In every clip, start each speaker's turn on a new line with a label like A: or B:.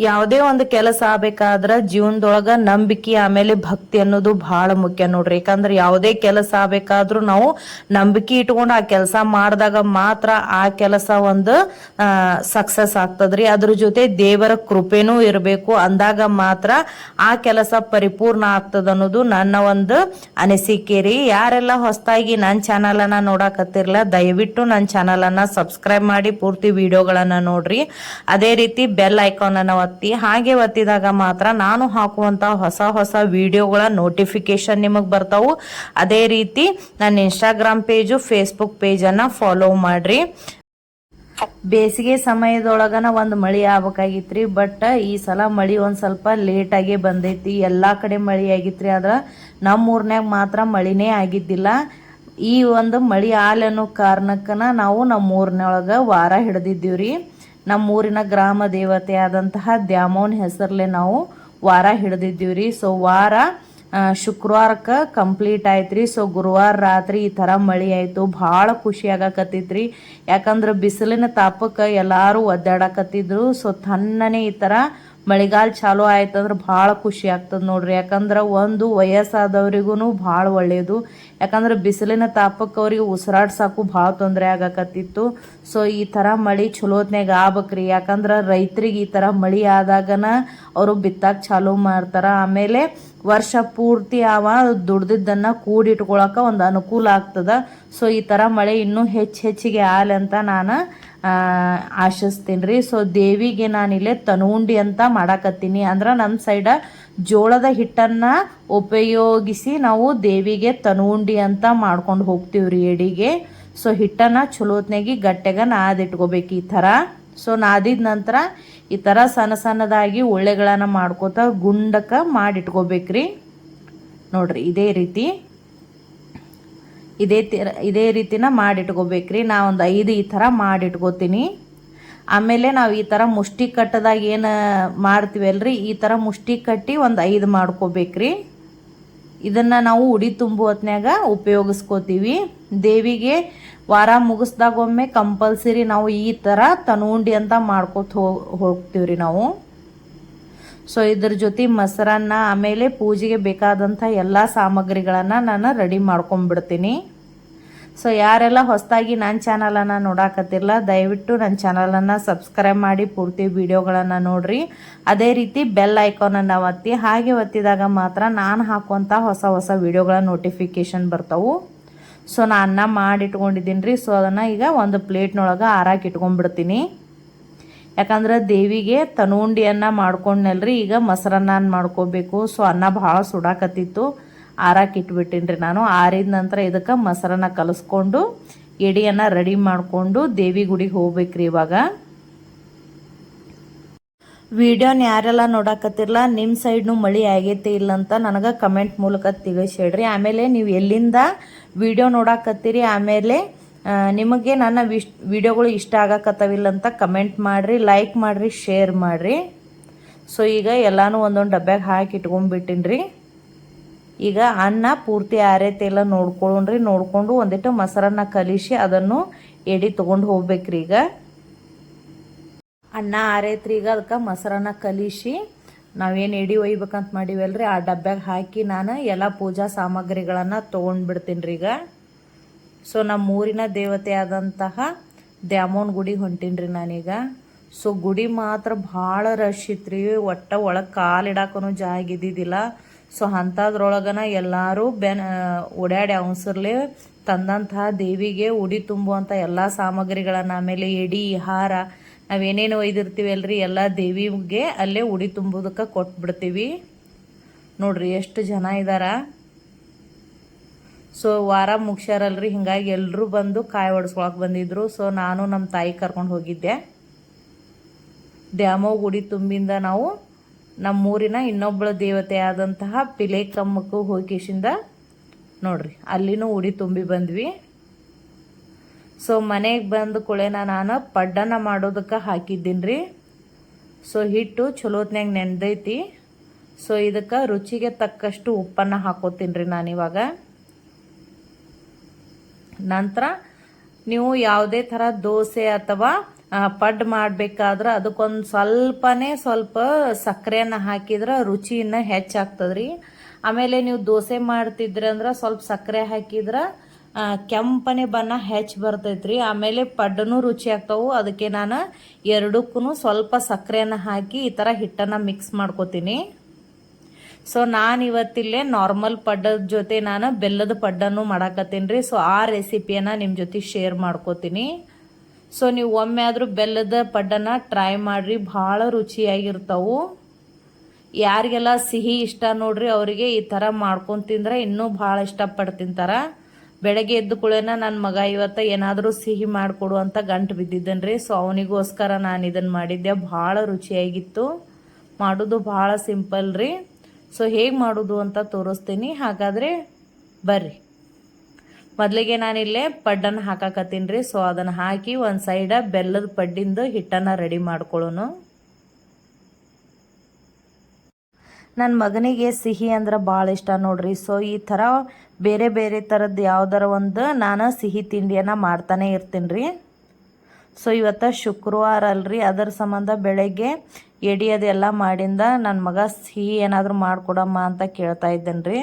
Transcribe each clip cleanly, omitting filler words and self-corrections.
A: ಯಾವುದೇ ಒಂದು ಕೆಲಸ ಆಗ್ಬೇಕಾದ್ರ ಜೀವನದೊಳಗ ನಂಬಿಕೆ ಆಮೇಲೆ ಭಕ್ತಿ ಅನ್ನೋದು ಬಹಳ ಮುಖ್ಯ ನೋಡ್ರಿ. ಯಾಕಂದ್ರೆ ಯಾವುದೇ ಕೆಲಸ ಆಗ್ಬೇಕಾದ್ರೂ ನಾವು ನಂಬಿಕೆ ಇಟ್ಕೊಂಡು ಆ ಕೆಲಸ ಮಾಡಿದಾಗ ಮಾತ್ರ ಆ ಕೆಲಸ ಒಂದು ಸಕ್ಸಸ್ ಆಗ್ತದ್ರಿ. ಅದ್ರ ಜೊತೆ ದೇವರ ಕೃಪೆನೂ ಇರಬೇಕು, ಅಂದಾಗ ಮಾತ್ರ ಆ ಕೆಲಸ ಪರಿಪೂರ್ಣ ಆಗ್ತದ ಅನ್ನೋದು ನನ್ನ ಒಂದು ಅನಿಸಿಕೆ ರೀ. ಯಾರೆಲ್ಲ ಹೊಸದಾಗಿ ನನ್ನ ಚಾನಲ್ ಅನ್ನ ನೋಡಾಕತ್ತಿರ್ಲ ದಯವಿಟ್ಟು ನನ್ನ ಚಾನಲ್ ಅನ್ನ ಸಬ್ಸ್ಕ್ರೈಬ್ ಮಾಡಿ ಪೂರ್ತಿ ವಿಡಿಯೋಗಳನ್ನ ನೋಡ್ರಿ. ಅದೇ ರೀತಿ ಬೆಲ್ ಐಕಾನ್ ಅನ್ನ ಒತ್ತಿ. ಹಾಗೆ ಒತ್ತಿದಾಗ ಮಾತ್ರ ನಾನು ಹಾಕುವಂತ ಹೊಸ ವಿಡಿಯೋಗಳ ನೋಟಿಫಿಕೇಶನ್ ನಿಮಗ್ ಬರ್ತಾವು. ಅದೇ ರೀತಿ ನನ್ನ ಇನ್ಸ್ಟಾಗ್ರಾಮ್ ಪೇಜು ಫೇಸ್ಬುಕ್ ಪೇಜ್ ಅನ್ನ ಫಾಲೋ ಮಾಡ್ರಿ. ಬೇಸಿಗೆ ಸಮಯದೊಳಗನ ಒಂದು ಮಳಿ ಆಗ್ಬೇಕಾಗಿತ್ರಿ, ಬಟ್ ಈ ಸಲ ಮಳಿ ಒಂದ್ ಸ್ವಲ್ಪ ಲೇಟ್ ಆಗಿ ಬಂದೈತಿ. ಎಲ್ಲಾ ಕಡೆ ಮಳಿ ಆಗಿತ್ರಿ, ಆದ್ರ ನಮ್ಮ ಊರ್ನ್ಯಾಗ ಮಾತ್ರ ಮಳಿನೇ ಆಗಿದ್ದಿಲ್ಲ. ಈ ಒಂದು ಮಳಿ ಅನ್ನೋ ಕಾರಣಕ್ಕನ ನಾವು ನಮ್ಮ ಊರಿನೊಳಗ ವಾರ ಹಿಡ್ದಿದ್ದೀವ್ರಿ. ನಮ್ಮ ಊರಿನ ಗ್ರಾಮ ದೇವತೆ ಆದಂತಹ ದ್ಯಾಮೋನ್ ಹೆಸರ್ಲೆ ನಾವು ವಾರ ಹಿಡ್ದಿದ್ದೀವ್ರಿ. ಸೊ ವಾರ ಶುಕ್ರವಾರಕ್ಕೆ ಕಂಪ್ಲೀಟ್ ಆಯ್ತ್ರಿ. ಸೊ ಗುರುವಾರ ರಾತ್ರಿ ಈ ಥರ ಮಳಿ ಆಯಿತು. ಭಾಳ ಖುಷಿ ಆಗಾಕತ್ತಿತ್ರಿ. ಯಾಕಂದ್ರೆ ಬಿಸಿಲಿನ ತಾಪಕ್ಕೆ ಎಲ್ಲರೂ ಒದ್ದಾಡಕತ್ತಿದ್ರು. ಸೊ ತಣ್ಣನೆ ಈ ಥರ ಮಳೆಗಾಲ ಚಾಲೂ ಆಯ್ತಂದ್ರೆ ಭಾಳ ಖುಷಿ ಆಗ್ತದೆ ನೋಡ್ರಿ. ಯಾಕಂದ್ರೆ ಒಂದು ವಯಸ್ಸಾದವ್ರಿಗೂ ಭಾಳ ಒಳ್ಳೆಯದು. ಯಾಕಂದ್ರೆ ಬಿಸಿಲಿನ ತಾಪಕ್ಕೆ ಅವ್ರಿಗೆ ಉಸಿರಾಡ್ಸಾಕು ಭಾಳ ತೊಂದರೆ ಆಗಾಕತ್ತಿತ್ತು. ಸೊ ಈ ಥರ ಮಳೆ ಚಲೋತ್ನಾಗ ಆಗ್ಬೇಕ್ರಿ. ಯಾಕಂದ್ರೆ ರೈತರಿಗೆ ಈ ಥರ ಮಳೆ ಆದಾಗನ ಅವರು ಬಿತ್ತಾಕ ಚಾಲೂ ಮಾಡ್ತಾರ. ಆಮೇಲೆ ವರ್ಷ ಪೂರ್ತಿ ದುಡ್ದಿದ್ದನ್ನ ಕೂಡಿಟ್ಕೊಳಕ ಒಂದು ಅನುಕೂಲ ಆಗ್ತದ. ಸೊ ಈ ಥರ ಮಳೆ ಇನ್ನೂ ಹೆಚ್ಚಿಗೆ ಆಲಿ ಅಂತ ನಾನು ಆಶಿಸ್ತೀನಿ ರೀ. ಸೊ ದೇವಿಗೆ ನಾನಿಲ್ಲೇ ತನುಂಡಿ ಅಂತ ಮಾಡಾಕತ್ತೀನಿ. ಅಂದ್ರೆ ನಮ್ಮ ಸೈಡ ಜೋಳದ ಹಿಟ್ಟನ್ನ ಉಪಯೋಗಿಸಿ ನಾವು ದೇವಿಗೆ ತನುಂಡಿ ಅಂತ ಮಾಡ್ಕೊಂಡು ಹೋಗ್ತೀವ್ರಿ ಎಡಿಗೆ. ಸೊ ಹಿಟ್ಟನ್ನ ಚಲೋತ್ನಾಗಿ ಗಟ್ಟೆಗ ನಾದಿಟ್ಕೋಬೇಕು ಈ ಥರ. ಸೊ ನಾದಿದ ನಂತರ ಈ ಥರ ಸಣ್ಣದಾಗಿ ಉಳ್ಳೆಗಳನ್ನ ಮಾಡ್ಕೋತ ಗುಂಡಕ್ಕೆ ಮಾಡಿಟ್ಕೋಬೇಕ್ರಿ. ನೋಡ್ರಿ ಇದೇ ರೀತಿನ ಮಾಡಿಟ್ಕೋಬೇಕ್ರಿ. ನಾ ಒಂದು 5 ಈ ಥರ ಮಾಡಿಟ್ಕೋತೀನಿ. ಆಮೇಲೆ ನಾವು ಈ ಥರ ಮುಷ್ಟಿ ಕಟ್ಟದಾಗ ಏನು ಮಾಡ್ತೀವಲ್ರಿ, ಈ ಥರ ಮುಷ್ಟಿ ಕಟ್ಟಿ ಒಂದು 5 ಮಾಡ್ಕೋಬೇಕ್ರಿ. ಇದನ್ನು ನಾವು ಉಡಿ ತುಂಬು ಹೊತ್ನ್ಯಾಗ ಉಪಯೋಗಿಸ್ಕೋತೀವಿ. ದೇವಿಗೆ ವಾರ ಮುಗಿಸ್ದಾಗ ಒಮ್ಮೆ ಕಂಪಲ್ಸರಿ ನಾವು ಈ ಥರ ತನುಂಡಿ ಅಂತ ಮಾಡ್ಕೋತ ಹೋಗ್ತೀವ್ರಿ ನಾವು. ಸೊ ಇದ್ರ ಜೊತೆ ಮೊಸರನ್ನ ಆಮೇಲೆ ಪೂಜೆಗೆ ಬೇಕಾದಂಥ ಎಲ್ಲ ಸಾಮಗ್ರಿಗಳನ್ನು ನಾನು ರೆಡಿ ಮಾಡ್ಕೊಂಡ್ಬಿಡ್ತೀನಿ. ಸೊ ಯಾರೆಲ್ಲ ಹೊಸದಾಗಿ ನನ್ನ ಚಾನಲನ್ನು ನೋಡಾಕತ್ತಿರಲ್ಲ ದಯವಿಟ್ಟು ನನ್ನ ಚಾನಲನ್ನು ಸಬ್ಸ್ಕ್ರೈಬ್ ಮಾಡಿ ಪೂರ್ತಿ ವಿಡಿಯೋಗಳನ್ನು ನೋಡ್ರಿ. ಅದೇ ರೀತಿ ಬೆಲ್ ಐಕಾನನ್ನು ಒತ್ತಿ. ಹಾಗೆ ಒತ್ತಿದಾಗ ಮಾತ್ರ ನಾನು ಹಾಕುವಂಥ ಹೊಸ ವಿಡಿಯೋಗಳ ನೋಟಿಫಿಕೇಶನ್ ಬರ್ತಾವು. ಸೊ ನಾನು ಅನ್ನ ಮಾಡಿಟ್ಕೊಂಡಿದ್ದೀನಿ ರೀ. ಸೊ ಅದನ್ನು ಈಗ ಒಂದು ಪ್ಲೇಟ್ನೊಳಗೆ ಆರಾಕಿ ಇಟ್ಕೊಂಡ್ಬಿಡ್ತೀನಿ. ಯಾಕಂದ್ರೆ ದೇವಿಗೆ ತನುಂಡಿಯನ್ನ ಮಾಡ್ಕೊಂಡ್ನಲ್ರಿ, ಈಗ ಮೊಸರನ್ನ ಮಾಡ್ಕೋಬೇಕು. ಸೊ ಅನ್ನ ಭಾಳ ಸುಡಾಕತ್ತಿತ್ತು, ಆರಾಕಿ ಇಟ್ಬಿಟ್ಟಿನಿ ರೀ ನಾನು. ಆರಿದ ನಂತರ ಇದಕ್ಕೆ ಮೊಸರನ್ನ ಕಲಿಸ್ಕೊಂಡು ಎಡಿಯನ್ನು ರೆಡಿ ಮಾಡಿಕೊಂಡು ದೇವಿ ಗುಡಿಗೆ ಹೋಗ್ಬೇಕ್ರಿ. ಇವಾಗ ವಿಡಿಯೋನ ಯಾರೆಲ್ಲ ನೋಡಾಕತ್ತಿರಲ್ಲ ನಿಮ್ಮ ಸೈಡ್ನು ಮಳೆ ಆಗೈತೆ ಇಲ್ಲ ಅಂತ ನನಗೆ ಕಮೆಂಟ್ ಮೂಲಕ ತಿಳಿಸ್ಯಾಡ್ರಿ. ಆಮೇಲೆ ನೀವು ಎಲ್ಲಿಂದ ವಿಡಿಯೋ ನೋಡಾಕತ್ತೀರಿ, ಆಮೇಲೆ ನಿಮಗೆ ನನ್ನ ವಿಡಿಯೋಗಳು ಇಷ್ಟ ಆಗಕತ್ತವಿಲ್ಲ ಅಂತ ಕಮೆಂಟ್ ಮಾಡಿರಿ, ಲೈಕ್ ಮಾಡಿರಿ, ಶೇರ್ ಮಾಡಿರಿ. ಸೊ ಈಗ ಎಲ್ಲನೂ ಒಂದೊಂದು ಡಬ್ಬ್ಯಾಗ ಹಾಕಿ ಇಟ್ಕೊಂಡ್ಬಿಟ್ಟಿನಿ ರೀ. ಈಗ ಅನ್ನ ಪೂರ್ತಿ ಆರೈತೆ ಎಲ್ಲ ನೋಡ್ಕೊಂಡು ಒಂದಿಟ್ಟು ಮೊಸರನ್ನ ಕಲಿಸಿ ಅದನ್ನು ಎಡಿ ತೊಗೊಂಡು ಹೋಗ್ಬೇಕ್ರಿ. ಈಗ ಅನ್ನ ಆರೈತ್ರಿ. ಈಗ ಅದಕ್ಕೆ ಮೊಸರನ್ನ ಕಲಿಸಿ ನಾವೇನು ಎಡಿ ಒಯ್ಬೇಕಂತ ಮಾಡಿವಲ್ರಿ ಆ ಡಬ್ಬ್ಯಾಗ ಹಾಕಿ ನಾನು ಎಲ್ಲ ಪೂಜಾ ಸಾಮಗ್ರಿಗಳನ್ನು ತೊಗೊಂಡ್ಬಿಡ್ತೀನಿ ರೀ ಈಗ. ಸೊ ನಮ್ಮ ಊರಿನ ದೇವತೆ ಆದಂತಹ ದ್ಯಾಮೋನ್ ಗುಡಿಗೆ ಹೊಂಟೀನಿ ರೀ ನಾನೀಗ. ಸೊ ಗುಡಿ ಮಾತ್ರ ಭಾಳ ರಶ್ ಇತ್ತು ರೀ. ಒಳಗೆ ಕಾಲಿಡಾಕೂ ಜಾಗ ಇದ್ದಿದ್ದಿಲ್ಲ. ಸೊ ಅಂಥದ್ರೊಳಗನ ಎಲ್ಲರೂ ಓಡಾಡಿ ಅವಸರ್ಲೆ ತಂದಂತಹ ದೇವಿಗೆ ಉಡಿ ತುಂಬುವಂಥ ಎಲ್ಲ ಸಾಮಗ್ರಿಗಳನ್ನು, ಆಮೇಲೆ ಎಡಿ ಹಾರ ನಾವೇನೇನು ಒಯ್ದಿರ್ತೀವಲ್ರಿ ಎಲ್ಲ ದೇವಿಗೆ ಅಲ್ಲೇ ಉಡಿ ತುಂಬೋದಕ್ಕೆ ಕೊಟ್ಬಿಡ್ತೀವಿ. ನೋಡ್ರಿ ಎಷ್ಟು ಜನ ಇದ್ದಾರ. ಸೊ ವಾರ ಮುಗ್ಸ್ಯಾರಲ್ರಿ, ಹಿಂಗಾಗಿ ಎಲ್ಲರೂ ಬಂದು ಕಾಯಿ ಹೊಡ್ಸ್ಕೊಳಕ್ಕೆ ಬಂದಿದ್ರು. ಸೊ ನಾನು ನಮ್ಮ ತಾಯಿ ಕರ್ಕೊಂಡು ಹೋಗಿದ್ದೆ. ದ್ಯಾಮೋ ಗುಡಿ ತುಂಬಿಂದ ನಾವು ನಮ್ಮೂರಿನ ಇನ್ನೊಬ್ಬಳ ದೇವತೆ ಆದಂತಹ ಪಿಲೇಕಮ್ಮಕ್ಕೂ ಹೋಗಿಸಿಂದ ನೋಡ್ರಿ ಅಲ್ಲಿನೂ ಉಡಿ ತುಂಬಿ ಬಂದ್ವಿ. ಸೊ ಮನೆಗೆ ಬಂದ ಕೂಳೆನ ನಾನು ಪಡ್ಡನ್ನ ಮಾಡೋದಕ್ಕೆ ಹಾಕಿದ್ದೀನಿ ರೀ. ಸೊ ಹಿಟ್ಟು ಚಲೋತ್ನಾಗ ನೆಂದೈತಿ. ಸೊ ಇದಕ್ಕೆ ರುಚಿಗೆ ತಕ್ಕಷ್ಟು ಉಪ್ಪನ್ನು ಹಾಕೋತೀನಿ ರೀ ನಾನಿವಾಗ. ನಂತರ ನೀವು ಯಾವುದೇ ಥರ ದೋಸೆ ಅಥವಾ ಪಡ್ಡು ಮಾಡಬೇಕಾದ್ರೆ ಅದಕ್ಕೊಂದು ಸ್ವಲ್ಪ ಸಕ್ಕರೆಯನ್ನು ಹಾಕಿದ್ರೆ ರುಚಿ ಇನ್ನೂ ಹೆಚ್ಚಾಗ್ತದ್ರಿ. ಆಮೇಲೆ ನೀವು ದೋಸೆ ಮಾಡ್ತಿದ್ರಿ ಅಂದ್ರೆ ಸ್ವಲ್ಪ ಸಕ್ಕರೆ ಹಾಕಿದ್ರೆ ಕೆಂಪನೆ ಬಣ್ಣ ಹೆಚ್ಚು ಬರ್ತೈತ್ರಿ. ಆಮೇಲೆ ಪಡ್ಡೂ ರುಚಿ ಆಗ್ತಾವು. ಅದಕ್ಕೆ ನಾನು ಎರಡಕ್ಕೂ ಸ್ವಲ್ಪ ಸಕ್ಕರೆಯನ್ನು ಹಾಕಿ ಈ ಥರ ಹಿಟ್ಟನ್ನು ಮಿಕ್ಸ್ ಮಾಡ್ಕೋತೀನಿ. ಸೊ ನಾನು ಇವತ್ತಿಲ್ಲೇ ನಾರ್ಮಲ್ ಪಡ್ಡದ ಜೊತೆ ನಾನು ಬೆಲ್ಲದ ಪಡ್ಡನ್ನು ಮಾಡಾಕತ್ತೀನಿ ರೀ. ಸೊ ಆ ರೆಸಿಪಿಯನ್ನು ನಿಮ್ಮ ಜೊತೆ ಶೇರ್ ಮಾಡ್ಕೋತೀನಿ. ಸೊ ನೀವು ಒಮ್ಮೆ ಆದರೂ ಬೆಲ್ಲದ ಪಡ್ಡನ್ನು ಟ್ರೈ ಮಾಡಿರಿ, ಭಾಳ ರುಚಿಯಾಗಿರ್ತಾವು. ಯಾರಿಗೆಲ್ಲ ಸಿಹಿ ಇಷ್ಟ ನೋಡ್ರಿ ಅವರಿಗೆ ಈ ಥರ ಮಾಡ್ಕೊಂಡು ತಿಂದ್ರೆ ಇನ್ನೂ ಭಾಳ ಇಷ್ಟಪಟ್ಟು ತಿಂತಾರೆ. ಬೆಳಗ್ಗೆ ಎದ್ದು ಕುಳೇನ ನನ್ನ ಮಗ ಇವತ್ತು ಏನಾದರೂ ಸಿಹಿ ಮಾಡಿಕೊಡು ಅಂತ ಗಂಟು ಬಿದ್ದಿದ್ದೇನೆ ರೀ. ಸೊ ಅವನಿಗೋಸ್ಕರ ನಾನು ಇದನ್ನು ಮಾಡಿದ್ದೆ. ಭಾಳ ರುಚಿಯಾಗಿತ್ತು. ಮಾಡೋದು ಭಾಳ ಸಿಂಪಲ್ ರೀ. ಸೊ ಹೇಗೆ ಮಾಡೋದು ಅಂತ ತೋರಿಸ್ತೀನಿ. ಹಾಗಾದರೆ ಬರ್ರಿ. ಮೊದಲಿಗೆ ನಾನಿಲ್ಲೇ ಪಡ್ಡನ್ನು ಹಾಕಾಕತ್ತೀನಿ ರೀ. ಸೊ ಅದನ್ನು ಹಾಕಿ ಒಂದು ಸೈಡ ಬೆಲ್ಲದ ಪಡ್ಡಿಂದು ಹಿಟ್ಟನ್ನು ರೆಡಿ ಮಾಡ್ಕೊಳ್ಳೋನು. ನನ್ನ ಮಗನಿಗೆ ಸಿಹಿ ಅಂದ್ರೆ ಭಾಳ ಇಷ್ಟ ನೋಡ್ರಿ. ಸೊ ಈ ಥರ ಬೇರೆ ಬೇರೆ ಥರದ್ದು ಯಾವ್ದಾರ ಒಂದು ನಾನು ಸಿಹಿ ತಿಂಡಿಯನ್ನು ಮಾಡ್ತಾನೆ ಇರ್ತೀನಿ ರೀ. ಸೊ ಇವತ್ತು ಶುಕ್ರವಾರ ಅಲ್ರಿ, ಅದರ ಸಂಬಂಧ ಬೆಳಗ್ಗೆ ಎಡಿ ಅದೆಲ್ಲ ಮಾಡಿಂದ ನನ್ನ ಮಗ ಸಿಹಿ ಏನಾದರೂ ಮಾಡಿಕೊಡಮ್ಮ ಅಂತ ಕೇಳ್ತಾ ಇದ್ದೇನೆ ರೀ.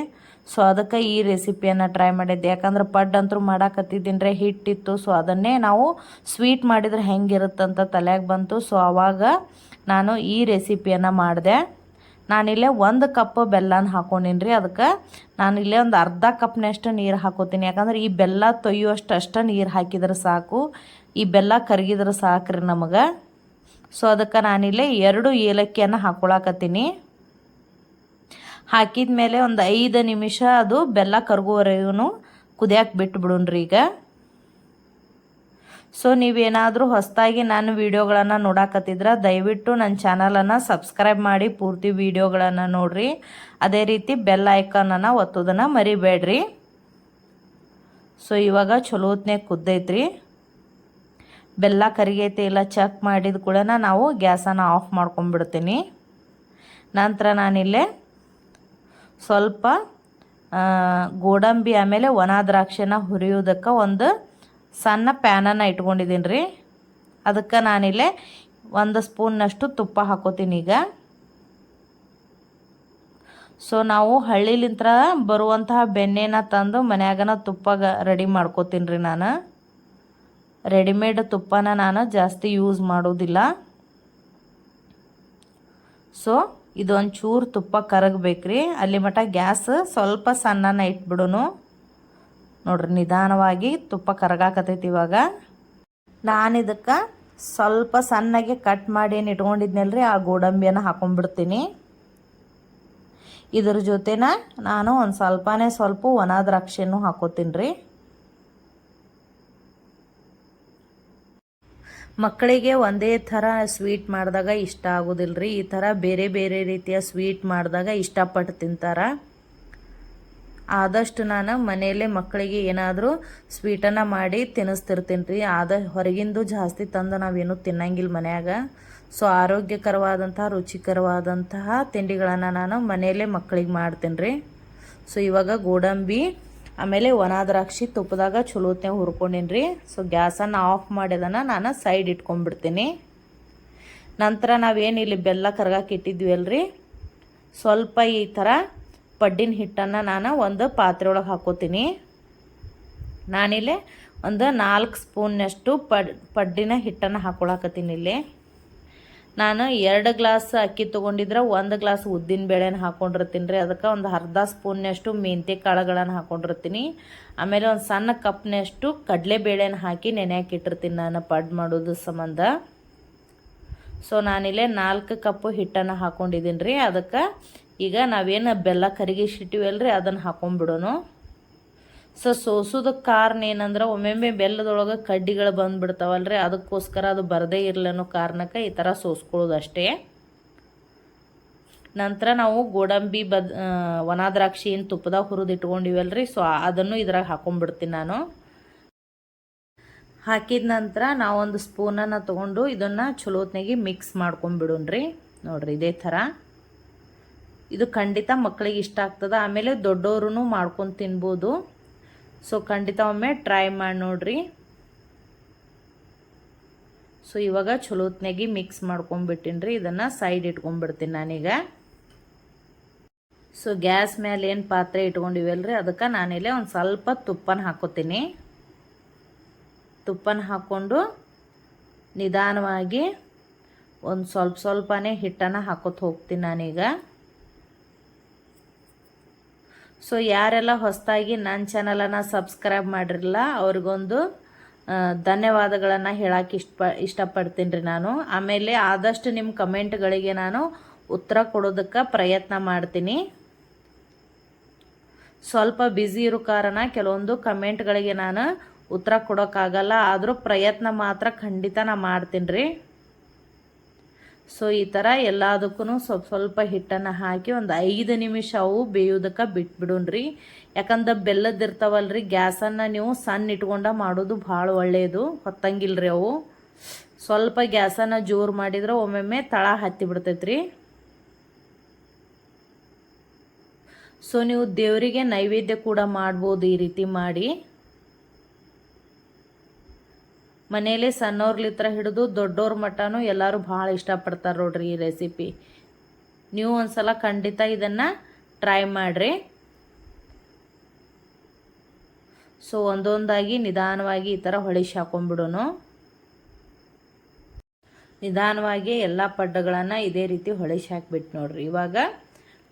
A: ಸೊ ಅದಕ್ಕೆ ಈ ರೆಸಿಪಿಯನ್ನು ಟ್ರೈ ಮಾಡಿದ್ದೆ. ಯಾಕಂದ್ರೆ ಪಡ್ಡಂತೂ ಮಾಡಾಕತ್ತಿದ್ದೀನಿ ರೀ, ಹಿಟ್ಟಿತ್ತು. ಸೊ ಅದನ್ನೇ ನಾವು ಸ್ವೀಟ್ ಮಾಡಿದ್ರೆ ಹೆಂಗಿರುತ್ತಂತ ತಲೆಯಾಗ ಬಂತು. ಸೊ ಆವಾಗ ನಾನು ಈ ರೆಸಿಪಿಯನ್ನು ಮಾಡಿದೆ. ನಾನಿಲ್ಲೇ 1 ಕಪ್ ಬೆಲ್ಲನ ಹಾಕೊಂಡೀನಿ ರೀ. ಅದಕ್ಕೆ ನಾನಿಲ್ಲೇ ಒಂದು ಅರ್ಧ ಕಪ್ನಷ್ಟು ನೀರು ಹಾಕೋತೀನಿ. ಯಾಕಂದ್ರೆ ಈ ಬೆಲ್ಲ ತೊಯ್ಯುವಷ್ಟು ನೀರು ಹಾಕಿದ್ರೆ ಸಾಕು. ಈ ಬೆಲ್ಲ ಕರಗಿದ್ರೆ ಸಾಕ್ರಿ ನಮಗೆ. ಸೊ ಅದಕ್ಕೆ ನಾನಿಲ್ಲೇ 2 ಏಲಕ್ಕಿಯನ್ನು ಹಾಕೊಳಕತ್ತೀನಿ. ಹಾಕಿದ ಮೇಲೆ ಒಂದು 5 ನಿಮಿಷ ಅದು ಬೆಲ್ಲ ಕರಗುವವರೆಗೂ ಕುದಿಯಕ್ಕೆ ಬಿಟ್ಬಿಡೋಣ್ರಿ ಈಗ. ಸೊ ನೀವೇನಾದರೂ ಹೊಸದಾಗಿ ನನ್ನ ವೀಡಿಯೋಗಳನ್ನು ನೋಡಾಕತ್ತಿದ್ರೆ ದಯವಿಟ್ಟು ನನ್ನ ಚಾನಲನ್ನು ಸಬ್ಸ್ಕ್ರೈಬ್ ಮಾಡಿ ಪೂರ್ತಿ ವೀಡಿಯೋಗಳನ್ನು ನೋಡಿರಿ. ಅದೇ ರೀತಿ ಬೆಲ್ ಐಕಾನನ್ನು ಒತ್ತೋದನ್ನು ಮರಿಬೇಡ್ರಿ. ಸೊ ಇವಾಗ ಚಲೋ ಹೊತ್ನಾಗ ಕುದ್ದೈತ್ರಿ. ಬೆಲ್ಲ ಕರಿಗೈತೆ ಇಲ್ಲ ಚೆಕ್ ಮಾಡಿದ ಕೂಡ ನಾವು ಗ್ಯಾಸನ್ನು ಆಫ್ ಮಾಡ್ಕೊಂಡ್ಬಿಡ್ತೀನಿ. ನಂತರ ನಾನಿಲ್ಲೇ ಸ್ವಲ್ಪ ಗೋಡಂಬಿ ಆಮೇಲೆ ಒಣ ದ್ರಾಕ್ಷಿನ ಹುರಿಯೋದಕ್ಕೆ ಒಂದು ಸಣ್ಣ ಪ್ಯಾನನ್ನು ಇಟ್ಕೊಂಡಿದ್ದೀನಿ ರೀ. ಅದಕ್ಕೆ ನಾನಿಲ್ಲೇ 1 ಸ್ಪೂನ್ನಷ್ಟು ತುಪ್ಪ ಹಾಕೋತೀನಿ ಈಗ. ಸೊ ನಾವು ಹಳ್ಳಿಲಿಂತ್ರ ಬರುವಂತಹ ಬೆಣ್ಣೆನ ತಂದು ಮನ್ಯಾಗನ ತುಪ್ಪ ರೆಡಿ ಮಾಡ್ಕೋತೀನಿ ರೀ. ನಾನು ರೆಡಿಮೇಡ್ ತುಪ್ಪನ ನಾನು ಜಾಸ್ತಿ ಯೂಸ್ ಮಾಡೋದಿಲ್ಲ. ಸೊ ಇದೊಂದು ಚೂರು ತುಪ್ಪ ಕರಗಬೇಕ್ರಿ. ಅಲ್ಲಿ ಮಟ್ಟ ಗ್ಯಾಸ್ ಸ್ವಲ್ಪ ಸಣ್ಣನ ಇಟ್ಬಿಡೋನು. ನೋಡ್ರಿ ನಿಧಾನವಾಗಿ ತುಪ್ಪ ಕರಗಾಕತೈತಿ. ಇವಾಗ ನಾನು ಇದಕ್ಕೆ ಸ್ವಲ್ಪ ಸಣ್ಣಗೆ ಕಟ್ ಮಾಡಿ ಏನು ಇಟ್ಕೊಂಡಿದ್ನಲ್ರಿ ಆ ಗೋಡಂಬಿಯನ್ನು ಹಾಕೊಂಡ್ಬಿಡ್ತೀನಿ. ಇದ್ರ ಜೊತೆನ ನಾನು ಒಂದು ಸ್ವಲ್ಪ ಒಣ ದ್ರಾಕ್ಷಿಯನ್ನು ಹಾಕೋತೀನಿ ರೀ. ಮಕ್ಕಳಿಗೆ ಒಂದೇ ಥರ ಸ್ವೀಟ್ ಮಾಡಿದಾಗ ಇಷ್ಟ ಆಗೋದಿಲ್ಲ ರೀ. ಈ ಥರ ಬೇರೆ ಬೇರೆ ರೀತಿಯ ಸ್ವೀಟ್ ಮಾಡಿದಾಗ ಇಷ್ಟಪಟ್ಟು ತಿಂತಾರೆ. ಆದಷ್ಟು ನಾನು ಮನೆಯಲ್ಲೇ ಮಕ್ಕಳಿಗೆ ಏನಾದರೂ ಸ್ವೀಟನ್ನು ಮಾಡಿ ತಿನ್ನಿಸ್ತಿರ್ತೀನಿ ರೀ. ಹೊರಗಿಂದು ಜಾಸ್ತಿ ತಂದು ನಾವೇನು ತಿನ್ನಂಗಿಲ್ಲ ಮನ್ಯಾಗ. ಸೊ ಆರೋಗ್ಯಕರವಾದಂತಹ ರುಚಿಕರವಾದಂತಹ ತಿಂಡಿಗಳನ್ನು ನಾನು ಮನೆಯಲ್ಲೇ ಮಕ್ಕಳಿಗೆ ಮಾಡ್ತೀನಿ ರೀ. ಸೊ ಇವಾಗ ಗೋಡಂಬಿ ಆಮೇಲೆ ಒಣ ದ್ರಾಕ್ಷಿ ತುಪ್ಪದಾಗ ಚಲೋತ್ನಾಗ ಹುರ್ಕೊಂಡೀನಿ ರೀ. ಸೊ ಗ್ಯಾಸನ್ನು ಆಫ್ ಮಾಡಿದನ್ನು ನಾನು ಸೈಡ್ ಇಟ್ಕೊಂಡ್ಬಿಡ್ತೀನಿ. ನಂತರ ನಾವೇನು ಇಲ್ಲಿ ಬೆಲ್ಲ ಕರ್ಗಾಕಿ ಇಟ್ಟಿದ್ವಿ ಅಲ್ರಿ, ಸ್ವಲ್ಪ ಈ ಥರ ಪಡ್ಡಿನ ಹಿಟ್ಟನ್ನು ನಾನು ಒಂದು ಪಾತ್ರೆ ಒಳಗೆ ಹಾಕೋತೀನಿ. ನಾನಿಲ್ಲಿ ಒಂದು 4 ಸ್ಪೂನ್ನಷ್ಟು ಪಡ್ಡಿನ ಹಿಟ್ಟನ್ನು ಹಾಕೊಳಕತ್ತೀನಿ. ಇಲ್ಲಿ ನಾನು 2 ಗ್ಲಾಸ್ ಅಕ್ಕಿ ತೊಗೊಂಡಿದ್ರೆ 1 ಗ್ಲಾಸ್ ಉದ್ದಿನ ಬೇಳೆನ ಹಾಕೊಂಡಿರ್ತೀನಿ ರೀ. ಅದಕ್ಕೆ ಒಂದು ಅರ್ಧ ಸ್ಪೂನ್ನಷ್ಟು ಮೆಂತ್ಯ ಕಾಳುಗಳನ್ನು ಹಾಕೊಂಡಿರ್ತೀನಿ. ಆಮೇಲೆ ಒಂದು ಸಣ್ಣ ಕಪ್ನಷ್ಟು ಕಡಲೆಬೇಳೆನ ಹಾಕಿ ನೆನೆಯಾಕೆ ಇಟ್ಟಿರ್ತೀನಿ ನಾನು ಪಡ್ಡು ಮಾಡೋದು ಸಂಬಂಧ. ಸೊ ನಾನಿಲ್ಲೇ 4 ಕಪ್ಪು ಹಿಟ್ಟನ್ನು ಹಾಕೊಂಡಿದ್ದೀನಿ ರೀ. ಅದಕ್ಕೆ ಈಗ ನಾವೇನು ಬೆಲ್ಲ ಕರಿಗಿಸಿಟ್ಟಿವಲ್ರಿ ಅದನ್ನು ಹಾಕೊಂಡ್ಬಿಡೋನು. ಸೊ ಸೋಸೋದಕ್ಕೆ ಕಾರಣ ಏನಂದ್ರೆ ಒಮ್ಮೊಮ್ಮೆ ಬೆಲ್ಲದೊಳಗೆ ಕಡ್ಡಿಗಳು ಬಂದುಬಿಡ್ತಾವಲ್ರಿ, ಅದಕ್ಕೋಸ್ಕರ ಅದು ಬರದೇ ಇರಲಿ ಅನ್ನೋ ಕಾರಣಕ್ಕೆ ಈ ಥರ ಸೋಸ್ಕೊಳ್ಳೋದು ಅಷ್ಟೇ. ನಂತರ ನಾವು ಗೋಡಂಬಿ ಒಣ ದ್ರಾಕ್ಷಿ ಏನು ತುಪ್ಪದಾಗ ಹುರಿದು ಇಟ್ಕೊಂಡಿವಲ್ರಿ, ಸೊ ಅದನ್ನು ಇದ್ರಾಗ ಹಾಕೊಂಡ್ಬಿಡ್ತೀನಿ ನಾನು. ಹಾಕಿದ ನಂತರ ನಾವೊಂದು ಸ್ಪೂನನ್ನು ತೊಗೊಂಡು ಇದನ್ನು ಚಲೋತ್ನಾಗಿ ಮಿಕ್ಸ್ ಮಾಡ್ಕೊಂಡ್ಬಿಡೋಣ್ರಿ. ನೋಡಿರಿ ಇದೇ ಥರ. ಇದು ಖಂಡಿತ ಮಕ್ಕಳಿಗೆ ಇಷ್ಟ ಆಗ್ತದೆ. ಆಮೇಲೆ ದೊಡ್ಡವರು ಮಾಡ್ಕೊಂಡು ತಿನ್ಬೋದು. ಸೊ ಖಂಡಿತ ಒಮ್ಮೆ ಟ್ರೈ ಮಾಡಿ ನೋಡ್ರಿ. ಸೊ ಇವಾಗ ಚಲೋತ್ನಾಗಿ ಮಿಕ್ಸ್ ಮಾಡ್ಕೊಂಡ್ಬಿಟ್ಟಿನ್ರಿ. ಇದನ್ನು ಸೈಡ್ ಇಟ್ಕೊಂಡ್ಬಿಡ್ತೀನಿ ನಾನೀಗ. ಸೊ ಗ್ಯಾಸ್ ಮೇಲೆ ಏನು ಪಾತ್ರೆ ಇಟ್ಕೊಂಡಿವಲ್ರಿ ಅದಕ್ಕೆ ನಾನಿಲ್ಲೇ ಒಂದು ಸ್ವಲ್ಪ ತುಪ್ಪನ ಹಾಕೋತೀನಿ. ತುಪ್ಪನ ಹಾಕ್ಕೊಂಡು ನಿಧಾನವಾಗಿ ಒಂದು ಸ್ವಲ್ಪನೇ ಹಿಟ್ಟನ್ನು ಹಾಕೋತ ಹೋಗ್ತೀನಿ ನಾನೀಗ. ಸೊ ಯಾರೆಲ್ಲ ಹೊಸದಾಗಿ ನನ್ನ ಚಾನಲನ್ನು ಸಬ್ಸ್ಕ್ರೈಬ್ ಮಾಡಿರಲ್ಲ ಅವ್ರಿಗೊಂದು ಧನ್ಯವಾದಗಳನ್ನು ಹೇಳಕ್ಕೆ ಇಷ್ಟಪಡ್ತೀನಿ ರೀ ನಾನು. ಆಮೇಲೆ ಆದಷ್ಟು ನಿಮ್ಮ ಕಮೆಂಟ್ಗಳಿಗೆ ನಾನು ಉತ್ತರ ಕೊಡೋದಕ್ಕೆ ಪ್ರಯತ್ನ ಮಾಡ್ತೀನಿ. ಸ್ವಲ್ಪ ಬ್ಯುಸಿ ಇರೋ ಕಾರಣ ಕೆಲವೊಂದು ಕಮೆಂಟ್ಗಳಿಗೆ ನಾನು ಉತ್ತರ ಕೊಡೋಕ್ಕಾಗಲ್ಲ, ಆದರೂ ಪ್ರಯತ್ನ ಮಾತ್ರ ಖಂಡಿತ ನಾನು ಮಾಡ್ತೀನಿ ರೀ. ಸೊ ಈ ಥರ ಎಲ್ಲದಕ್ಕೂ ಸ್ವಲ್ಪ ಹಿಟ್ಟನ್ನು ಹಾಕಿ ಒಂದು 5 ನಿಮಿಷ ಅವು ಬೇಯೋದಕ್ಕೆ ಬಿಟ್ಬಿಡೋಣ್ರಿ. ಯಾಕಂದ್ರೆ ಬೆಲ್ಲದಿರ್ತಾವಲ್ರಿ, ಗ್ಯಾಸನ್ನು ನೀವು ಸಣ್ಣ ಇಟ್ಕೊಂಡ ಮಾಡೋದು ಭಾಳ ಒಳ್ಳೆಯದು, ಹೊತ್ತಂಗಿಲ್ರಿ ಅವು. ಸ್ವಲ್ಪ ಗ್ಯಾಸನ್ನು ಜೋರು ಮಾಡಿದ್ರೆ ಒಮ್ಮೊಮ್ಮೆ ತಳ ಹತ್ತಿ ಬಿಡ್ತೈತ್ರಿ. ಸೊ ನೀವು ದೇವರಿಗೆ ನೈವೇದ್ಯ ಕೂಡ ಮಾಡ್ಬೋದು ಈ ರೀತಿ ಮಾಡಿ. ಮನೇಲಿ ಸಣ್ಣವ್ರಲಿತ್ರ ಹಿಡಿದು ದೊಡ್ಡವ್ರ ಮಟ್ಟನೂ ಎಲ್ಲರೂ ಭಾಳ ಇಷ್ಟಪಡ್ತಾರೆ ನೋಡ್ರಿ ಈ ರೆಸಿಪಿ. ನೀವು ಒಂದ್ಸಲ ಖಂಡಿತ ಇದನ್ನು ಟ್ರೈ ಮಾಡಿರಿ. ಸೊ ಒಂದೊಂದಾಗಿ ನಿಧಾನವಾಗಿ ಈ ಥರ ಹೊಳಿಸಿ ಹಾಕೊಂಡ್ಬಿಡೋನು. ನಿಧಾನವಾಗಿ ಎಲ್ಲ ಪಡ್ಡುಗಳನ್ನು ಇದೇ ರೀತಿ ಹೊಳಿಸಿ ಹಾಕ್ಬಿಟ್ಟು ನೋಡ್ರಿ. ಇವಾಗ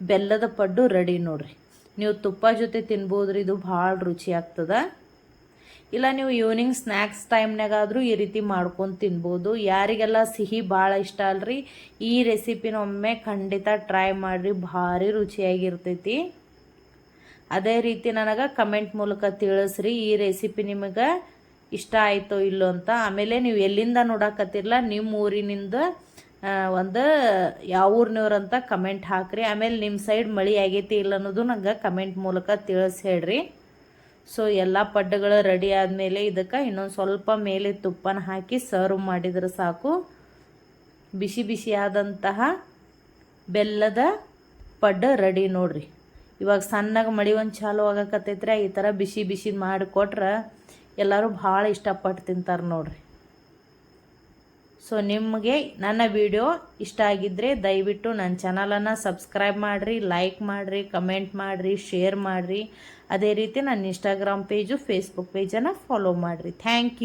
A: ಬೆಲ್ಲದ ಪಡ್ಡು ರೆಡಿ ನೋಡ್ರಿ. ನೀವು ತುಪ್ಪ ಜೊತೆ ತಿನ್ಬೋದ್ರಿ, ಇದು ಭಾಳ ರುಚಿ ಆಗ್ತದೆ. ಇಲ್ಲ ನೀವು ಈವ್ನಿಂಗ್ ಸ್ನ್ಯಾಕ್ಸ್ ಟೈಮ್ನಾಗಾದರೂ ಈ ರೀತಿ ಮಾಡ್ಕೊಂಡು ತಿನ್ಬೋದು. ಯಾರಿಗೆಲ್ಲ ಸಿಹಿ ಭಾಳ ಇಷ್ಟ ಅಲ್ರಿ, ಈ ರೆಸಿಪಿನ ಒಮ್ಮೆ ಖಂಡಿತ ಟ್ರೈ ಮಾಡಿರಿ, ಭಾರಿ ರುಚಿಯಾಗಿರ್ತೈತಿ. ಅದೇ ರೀತಿ ನನಗೆ ಕಮೆಂಟ್ ಮೂಲಕ ತಿಳಿಸ್ರಿ ಈ ರೆಸಿಪಿ ನಿಮಗೆ ಇಷ್ಟ ಆಯಿತೋ ಇಲ್ಲೋ ಅಂತ. ಆಮೇಲೆ ನೀವು ಎಲ್ಲಿಂದ ನೋಡಕತ್ತಿರಲ್ಲ, ನಿಮ್ಮ ಊರಿನಿಂದ ಒಂದು ಯಾವ ಊರಿನವ್ರಂತ ಕಮೆಂಟ್ ಹಾಕ್ರಿ. ಆಮೇಲೆ ನಿಮ್ಮ ಸೈಡ್ ಮಳೆ ಆಗೈತಿ ಇಲ್ಲ ಅನ್ನೋದು ನಂಗೆ ಕಮೆಂಟ್ ಮೂಲಕ ತಿಳಿಸಿ ಹೇಳ್ರಿ. ಸೊ ಎಲ್ಲ ಪಡ್ಡುಗಳು ರೆಡಿ ಆದಮೇಲೆ ಇದಕ್ಕೆ ಇನ್ನೊಂದು ಸ್ವಲ್ಪ ಮೇಲೆ ತುಪ್ಪನ ಹಾಕಿ ಸರ್ವ್ ಮಾಡಿದ್ರೆ ಸಾಕು. ಬಿಸಿ ಬಿಸಿಯಾದಂತಹ ಬೆಲ್ಲದ ಪಡ್ಡು ರೆಡಿ ನೋಡ್ರಿ. ಇವಾಗ ಸಣ್ಣಗೆ ಮಳೆ ಒಂದು ಚಾಲು ಆಗಕತ್ತೈತ್ರಿ, ಈ ಥರ ಬಿಸಿ ಬಿಸಿ ಮಾಡಿಕೊಟ್ರೆ ಎಲ್ಲರೂ ಭಾಳ ಇಷ್ಟಪಟ್ಟು ತಿಂತಾರೆ ನೋಡ್ರಿ. ಸೊ ನಿಮಗೆ ನನ್ನ ವಿಡಿಯೋ ಇಷ್ಟ ಆಗಿದ್ದರೆ ದಯವಿಟ್ಟು ನನ್ನ ಚಾನಲನ್ನು ಸಬ್ಸ್ಕ್ರೈಬ್ ಮಾಡಿರಿ, ಲೈಕ್ ಮಾಡಿರಿ, ಕಮೆಂಟ್ ಮಾಡಿರಿ, ಶೇರ್ ಮಾಡಿರಿ. ಅದೇ ರೀತಿ ನನ್ನ ಇನ್ಸ್ಟಾಗ್ರಾಮ್ ಪೇಜು, ಫೇಸ್ಬುಕ್ ಪೇಜನ್ನು ಫಾಲೋ ಮಾಡಿರಿ. Thank you.